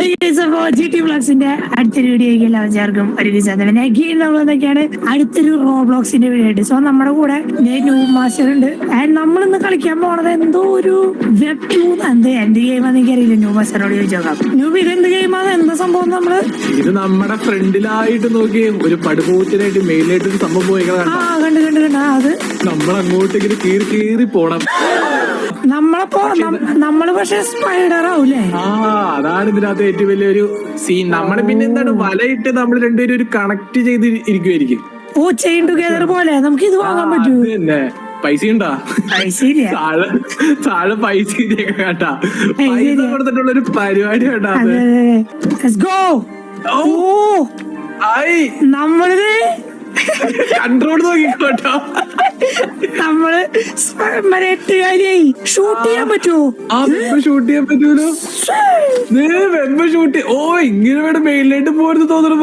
GT Vlogsന്റെ അടുത്തൊരു വീഡിയോയ്ക്ക് എല്ലാവർക്കും ഒരു നമ്മളെന്തൊക്കെയാണ് അടുത്തൊരു റോബ്ലോക്സിന്റെ വീഡിയോ ആയിട്ട്. സോ നമ്മുടെ കൂടെ ന്യൂ മാസ്റ്റർ ഉണ്ട്. ആൻഡ് നമ്മളിന്ന് കളിക്കാൻ പോണത് എന്തോ ഒരു വെബ് 2 എന്ത് ഗെയിമാന്ന് എനിക്കറിയില്ല. ന്യൂ മാസ്റ്ററോട് ചോദിച്ചോക്കാം. ന്യൂബ് ഇത് എന്ത് ഗെയിമാണ്, എന്താ സംഭവം? നമ്മള് ഇത് നമ്മുടെ ഫ്രണ്ടിലായിട്ട് നോക്കി ഒരു പടുകൂറ്റിനായിട്ട് മെയിലായിട്ട് ഒരു സംഭവം പോയി കണ്ട് അത് നമ്മൾ അങ്ങോട്ടേക്ക് കീറി പോണം. നമ്മള് പക്ഷെ സ്പൈഡർ ആവൂലേ? അതാണ് ഇതിനകത്ത് ഏറ്റവും വലിയൊരു സീൻ. നമ്മള് പിന്നെ എന്താണ് വലയിട്ട് നമ്മൾ രണ്ടുപേരും ഒരു കണക്ട് ചെയ്ത് ഇരിക്കുമായിരിക്കും. ഓ, ചെയിൻ ടുഗദർ പോലെ നമുക്ക് ഇത് വാങ്ങാൻ പറ്റൂ. പൈസ ഉണ്ടാ താഴെ പൈസ കേട്ടാ, പൈസ കൊടുത്തിട്ടുള്ള ഒരു പരിപാടി കേട്ടാ. നമ്മളിത് കൺട്രോൾ നോക്കിക്കോട്ടോ. നമ്മള് എട്ടുകാരിയായി ഷൂട്ട് ചെയ്യാൻ പറ്റുമോ? ഷൂട്ട് ചെയ്യാൻ പറ്റൂലോ. Web shoot. ഓ, ഇങ്ങനെ വേണം മെയിലായിട്ട് പോരുന്ന് തോന്നുന്നു.